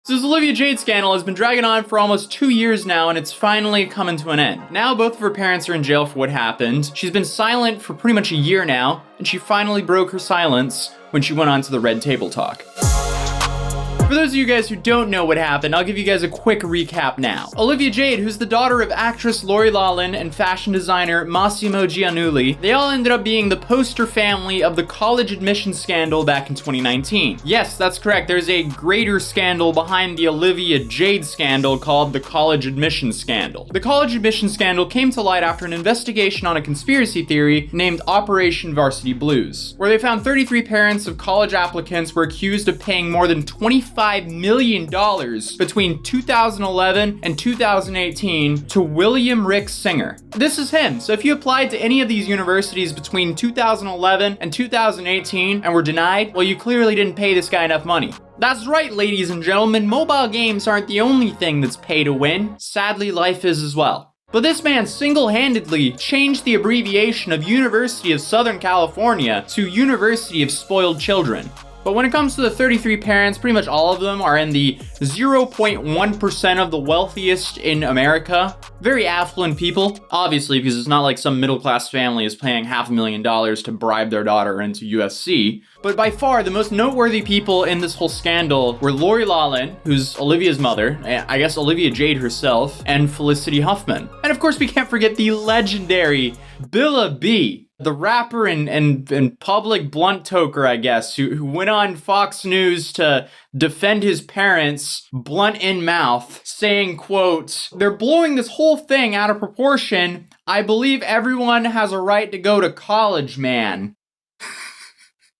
So this Olivia Jade scandal has been dragging on for almost 2 years now, and it's finally coming to an end. Now both of her parents are in jail for what happened. She's been silent for pretty much a year now, and she finally broke her silence when she went on to the Red Table Talk. For those of you guys who don't know what happened, I'll give you guys a quick recap now. Olivia Jade, who's the daughter of actress Lori Loughlin and fashion designer Massimo Giannulli, they all ended up being the poster family of the college admissions scandal back in 2019. Yes, that's correct. There's a greater scandal behind the Olivia Jade scandal called the college admissions scandal. The college admissions scandal came to light after an investigation on a conspiracy theory named Operation Varsity Blues, where they found 33 parents of college applicants were accused of paying more than $25 million between 2011 and 2018 to William Rick Singer. This is him. So if you applied to any of these universities between 2011 and 2018 and were denied, well, you clearly didn't pay this guy enough money. That's right, ladies and gentlemen, mobile games aren't the only thing that's pay to win. Sadly, life is as well. But this man single-handedly changed the abbreviation of University of Southern California to University of Spoiled Children. But when it comes to the 33 parents, pretty much all of them are in the 0.1% of the wealthiest in America. Very affluent people, obviously, because it's not like some middle-class family is paying $500,000 to bribe their daughter into USC. But by far, the most noteworthy people in this whole scandal were Lori Loughlin, who's Olivia's mother, I guess Olivia Jade herself, and Felicity Huffman. And of course, we can't forget the legendary Billa B, the rapper and public blunt toker, I guess, who went on Fox News to defend his parents, blunt in mouth, saying, quote, "They're blowing this whole thing out of proportion. I believe everyone has a right to go to college, man."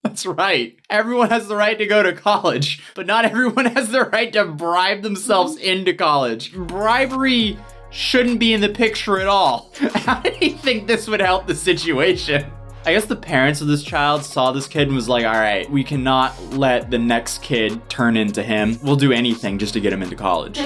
That's right. Everyone has the right to go to college, but not everyone has the right to bribe themselves into college. Bribery shouldn't be in the picture at all. How do you think this would help the situation? I guess the parents of this child saw this kid and was like, all right, we cannot let the next kid turn into him. We'll do anything just to get him into college.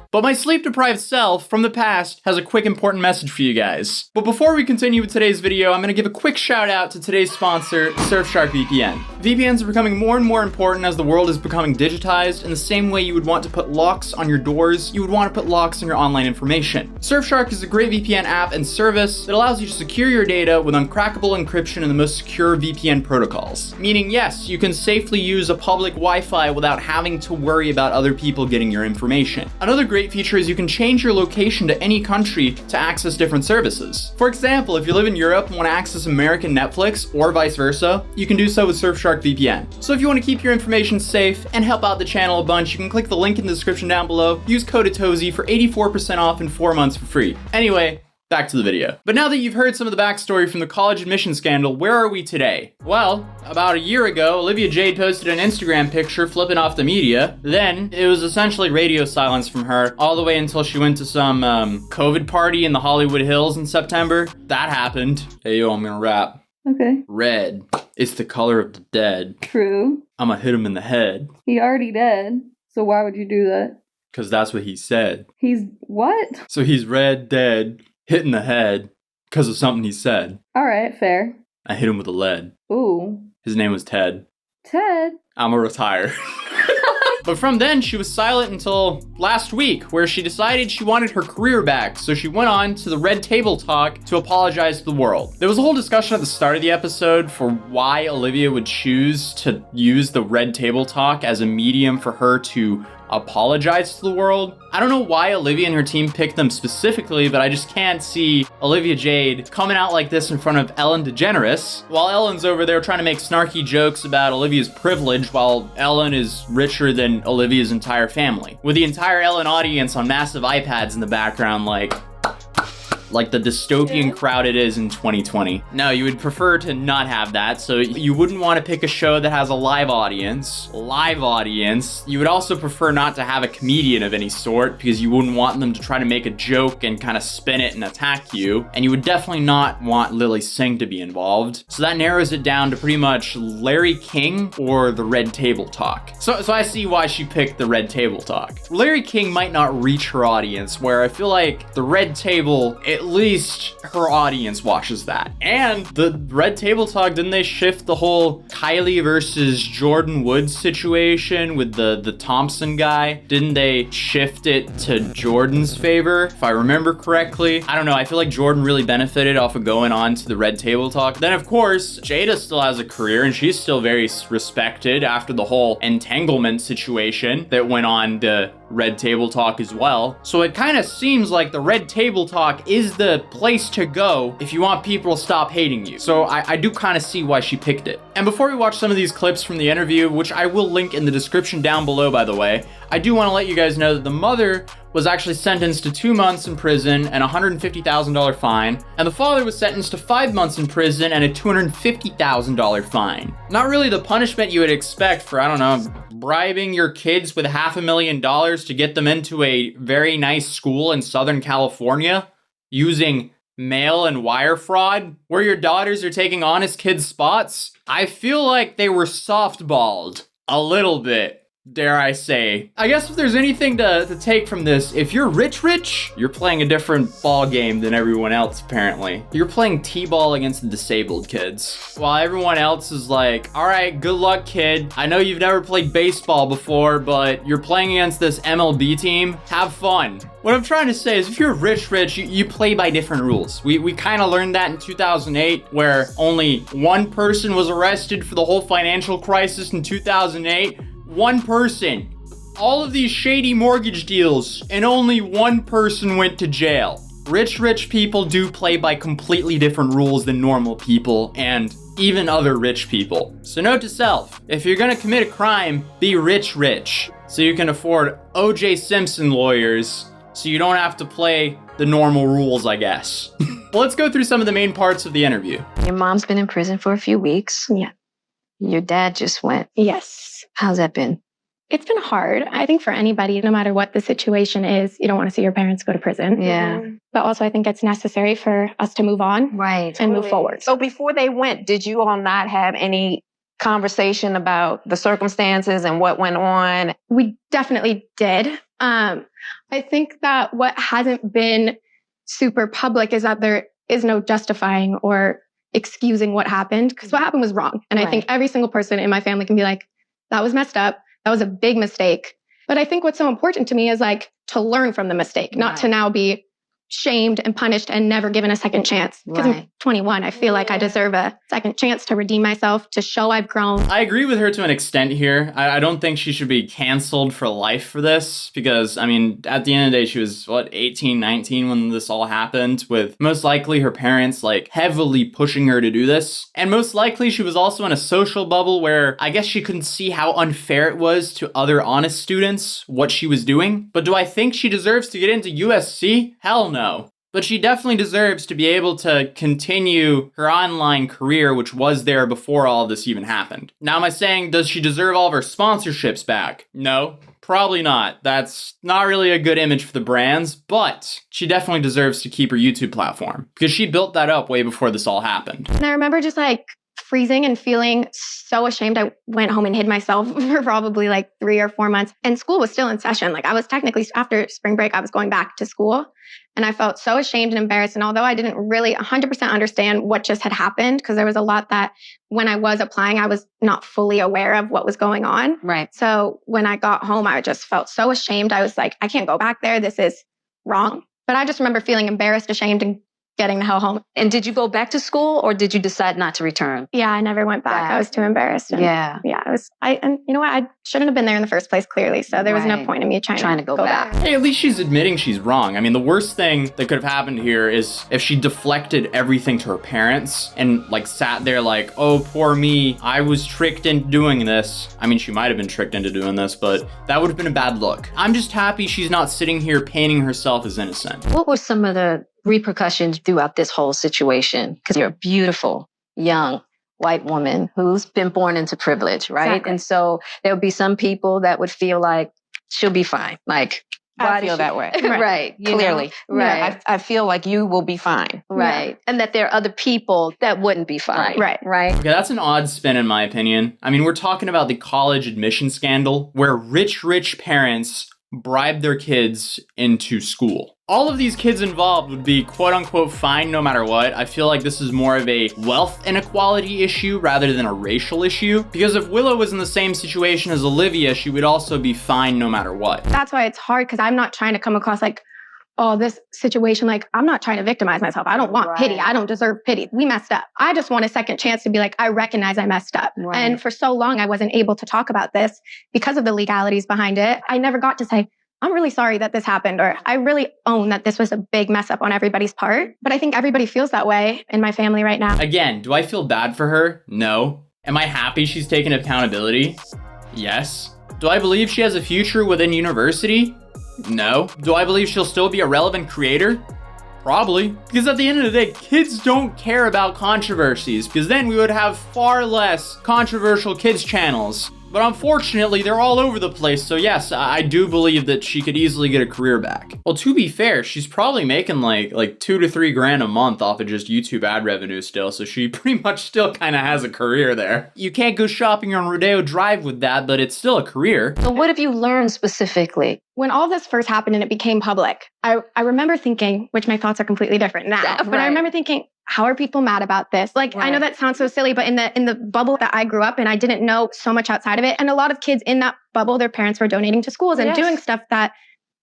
But my sleep-deprived self from the past has a quick important message for you guys. But before we continue with today's video, I'm going to give a quick shout out to today's sponsor, Surfshark VPN. VPNs are becoming more and more important as the world is becoming digitized. In the same way you would want to put locks on your doors, you would want to put locks on your online information. Surfshark is a great VPN app and service that allows you to secure your data with uncrackable encryption and the most secure VPN protocols. Meaning, yes, you can safely use a public Wi-Fi without having to worry about other people getting your information. Another great feature is you can change your location to any country to access different services. For example, if you live in Europe and want to access American Netflix or vice versa, you can do so with Surfshark VPN. So if you want to keep your information safe and help out the channel a bunch, you can click the link in the description down below, use code ATOZI for 84% off and 4 months for free. Anyway, back to the video. But now that you've heard some of the backstory from the college admission scandal, where are we today? Well, about a year ago, Olivia Jade posted an Instagram picture flipping off the media. Then, it was essentially radio silence from her, all the way until she went to some, COVID party in the Hollywood Hills in September. That happened. Hey, yo, I'm gonna rap. Okay. Red. It's the color of the dead. True. I'ma hit him in the head. He already dead, so why would you do that? Cause that's what he said. He's what? So he's red, dead, hit in the head, because of something he said. Alright, fair. I hit him with a lead. Ooh. His name was Ted. Ted? I'ma retire. But from then, she was silent until last week, where she decided she wanted her career back, so she went on to the Red Table Talk to apologize to the world. There was a whole discussion at the start of the episode for why Olivia would choose to use the Red Table Talk as a medium for her to apologize to the world. I don't know why Olivia and her team picked them specifically, but I just can't see Olivia Jade coming out like this in front of Ellen DeGeneres, while Ellen's over there trying to make snarky jokes about Olivia's privilege, while Ellen is richer than Olivia's entire family. With the entire Ellen audience on massive iPads in the background, like the dystopian crowd it is in 2020. No, you would prefer to not have that, so you wouldn't want to pick a show that has a live audience. You would also prefer not to have a comedian of any sort, because you wouldn't want them to try to make a joke and kind of spin it and attack you. And you would definitely not want Lily Singh to be involved. So that narrows it down to pretty much Larry King or the Red Table Talk. So I see why she picked the Red Table Talk. Larry King might not reach her audience, where I feel like the Red Table, at least her audience watches that. And the Red Table Talk, didn't they shift the whole Kylie versus Jordan Woods situation with the Thompson guy? Didn't they shift it to Jordan's favor, if I remember correctly? I don't know. I feel like Jordan really benefited off of going on to the Red Table Talk. Then, of course, Jada still has a career, and she's still very respected after the whole entanglement situation that went on the Red Table Talk as well. So it kind of seems like the Red Table Talk is the place to go if you want people to stop hating you. So I do kind of see why she picked it. And before we watch some of these clips from the interview, which I will link in the description down below, by the way, I do want to let you guys know that the mother was actually sentenced to 2 months in prison and a $150,000 fine, and the father was sentenced to 5 months in prison and a $250,000 fine. Not really the punishment you would expect for, I don't know, bribing your kids with $500,000 to get them into a very nice school in Southern California, using mail and wire fraud, where your daughters are taking honest kids' spots. I feel like they were softballed a little bit, dare I say. I guess if there's anything to take from this, if you're rich, you're playing a different ball game than everyone else, apparently. You're playing t-ball against the disabled kids, while everyone else is like, all right, good luck, kid. I know you've never played baseball before, but you're playing against this MLB team. Have fun. What I'm trying to say is if you're rich, you play by different rules. We kind of learned that in 2008, where only one person was arrested for the whole financial crisis in 2008. One person. All of these shady mortgage deals, and only one person went to jail. Rich people do play by completely different rules than normal people, and even other rich people. So note to self, if you're gonna commit a crime, be rich, so you can afford O.J. Simpson lawyers, so you don't have to play the normal rules, I guess. Well, let's go through some of the main parts of the interview. Your mom's been in prison for a few weeks. Yeah. Your dad just went. Yes. How's that been? It's been hard. I think for anybody, no matter what the situation is, you don't want to see your parents go to prison. Yeah. But also I think it's necessary for us to move on. Right. And move forward. So before they went, did you all not have any conversation about the circumstances and what went on? We definitely did. I think that what hasn't been super public is that there is no justifying or excusing what happened, because what happened was wrong. And I think every single person in my family can be like, that was messed up. That was a big mistake. But I think what's so important to me is like to learn from the mistake, not to now be shamed and punished and never given a second chance. Because I'm 21, I feel like I deserve a second chance to redeem myself, to show I've grown. I agree with her to an extent here. I don't think she should be canceled for life for this, because, I mean, at the end of the day, she was, 18, 19 when this all happened, with most likely her parents, like, heavily pushing her to do this. And most likely she was also in a social bubble where I guess she couldn't see how unfair it was to other honest students what she was doing. But do I think she deserves to get into USC? Hell no. But she definitely deserves to be able to continue her online career, which was there before all of this even happened. Now, am I saying, does she deserve all of her sponsorships back? No, probably not. That's not really a good image for the brands, but she definitely deserves to keep her YouTube platform, because she built that up way before this all happened. And I remember just like freezing and feeling so ashamed. I went home and hid myself for probably like 3 or 4 months. And school was still in session. Like I was technically, after spring break, I was going back to school. And I felt so ashamed and embarrassed. And although I didn't really 100% understand what just had happened, because there was a lot that when I was applying, I was not fully aware of what was going on. Right. So when I got home, I just felt so ashamed. I was like, I can't go back there. This is wrong. But I just remember feeling embarrassed, ashamed, and getting the hell home. And did you go back to school, or did you decide not to return? Yeah, I never went back. I was too embarrassed. And Yeah, and you know what? I shouldn't have been there in the first place, clearly. So there was no point in me trying to go back. Hey, at least she's admitting she's wrong. I mean, the worst thing that could have happened here is if she deflected everything to her parents and like sat there like, oh, poor me, I was tricked into doing this. I mean, she might have been tricked into doing this, but that would have been a bad look. I'm just happy she's not sitting here painting herself as innocent. What were some of the repercussions throughout this whole situation? Because you're a beautiful, young, white woman who's been born into privilege, right? Exactly. And so there would be some people that would feel like she'll be fine. Like, I feel that way. Right. Clearly. Right. Yeah, I feel like you will be fine. Right. Yeah. And that there are other people that wouldn't be fine. Right. Okay, that's an odd spin in my opinion. I mean, we're talking about the college admission scandal where rich parents bribe their kids into school. All of these kids involved would be quote unquote fine no matter what. I feel like this is more of a wealth inequality issue rather than a racial issue. Because if Willow was in the same situation as Olivia, she would also be fine no matter what. That's why it's hard, because I'm not trying to come across like, oh, this situation, like, I'm not trying to victimize myself. I don't want pity. I don't deserve pity. We messed up. I just want a second chance to be like, I recognize I messed up. And for so long, I wasn't able to talk about this because of the legalities behind it. I never got to say, I'm really sorry that this happened, or I really own that this was a big mess up on everybody's part. But I think everybody feels that way in my family right now. Again, do I feel bad for her? No. Am I happy she's taken accountability? Yes. Do I believe she has a future within university? No. Do I believe she'll still be a relevant creator? Probably. Because at the end of the day, kids don't care about controversies, because then we would have far less controversial kids channels. But unfortunately, they're all over the place, so yes, I do believe that she could easily get a career back. Well, to be fair, she's probably making like 2 to 3 grand a month off of just YouTube ad revenue still, so she pretty much still kind of has a career there. You can't go shopping on Rodeo Drive with that, but it's still a career. So what have you learned specifically? When all this first happened and it became public, I remember thinking, which my thoughts are completely different now, but I remember thinking, how are people mad about this? Like, I know that sounds so silly, but in the bubble that I grew up in, I didn't know so much outside of it. And a lot of kids in that bubble, their parents were donating to schools and doing stuff that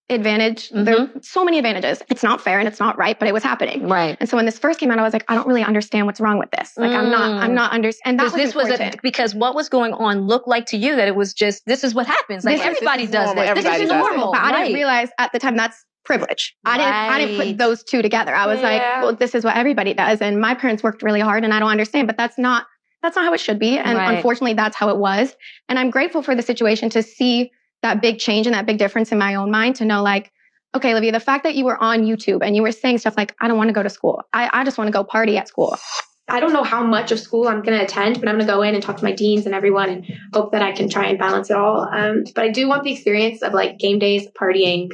advantage. There are so many advantages. It's not fair and it's not right, but it was happening. Right. And so when this first came out, I was like, I don't really understand what's wrong with this. Like, I'm not understanding. And that was because what was going on looked like to you that it was just, this is what happens. Like, everybody does this. This is normal. But I didn't realize at the time that's privilege. I didn't put those two together. I was like, well, this is what everybody does. And my parents worked really hard and I don't understand, but that's not how it should be. And unfortunately, that's how it was. And I'm grateful for the situation to see that big change and that big difference in my own mind, to know like, okay, Olivia, the fact that you were on YouTube and you were saying stuff like, I don't want to go to school. I just want to go party at school. I don't know how much of school I'm going to attend, but I'm going to go in and talk to my deans and everyone and hope that I can try and balance it all. But I do want the experience of like game days, partying.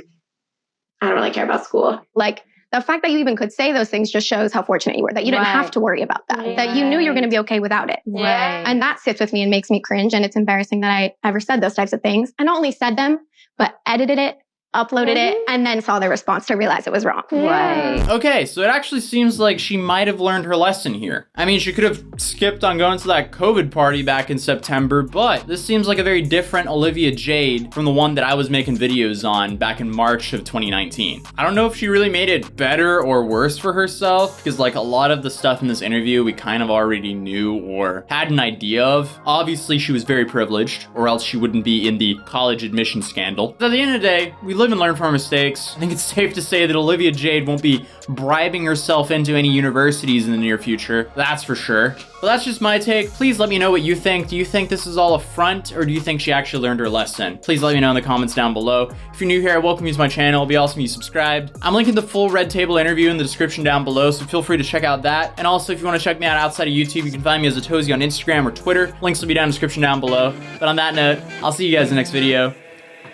I don't really care about school. Like, the fact that you even could say those things just shows how fortunate you were, that you didn't have to worry about that, that you knew you were going to be okay without it. And that sits with me and makes me cringe. And it's embarrassing that I ever said those types of things. And not only said them, but edited it, uploaded it, and then saw the response to realize it was wrong. Okay, so it actually seems like she might have learned her lesson here. I mean, she could have skipped on going to that COVID party back in September, but this seems like a very different Olivia Jade from the one that I was making videos on back in March of 2019. I don't know if she really made it better or worse for herself, because like a lot of the stuff in this interview we kind of already knew or had an idea of. Obviously, she was very privileged, or else she wouldn't be in the college admission scandal. But at the end of the day, we live and learn from our mistakes. I think it's safe to say that Olivia Jade won't be bribing herself into any universities in the near future. That's for sure. But that's just my take. Please let me know what you think. Do you think this is all a front, or do you think she actually learned her lesson? Please let me know in the comments down below. If you're new here, I welcome you to my channel. It'd be awesome if you subscribed. I'm linking the full Red Table interview in the description down below, so feel free to check out that. And also, if you want to check me out outside of YouTube, you can find me as Atozy on Instagram or Twitter. Links will be down in the description down below. But on that note, I'll see you guys in the next video.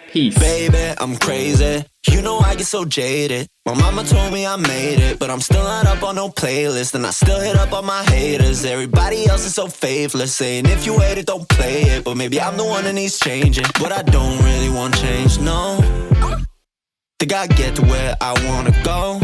Peace. Baby, I'm crazy. You know I get so jaded. My mama told me I made it, but I'm still not up on no playlist. And I still hit up on my haters. Everybody else is so faithless, saying if you hate it, don't play it. But maybe I'm the one that needs changing. But I don't really want change, no. Think I get to where I wanna go.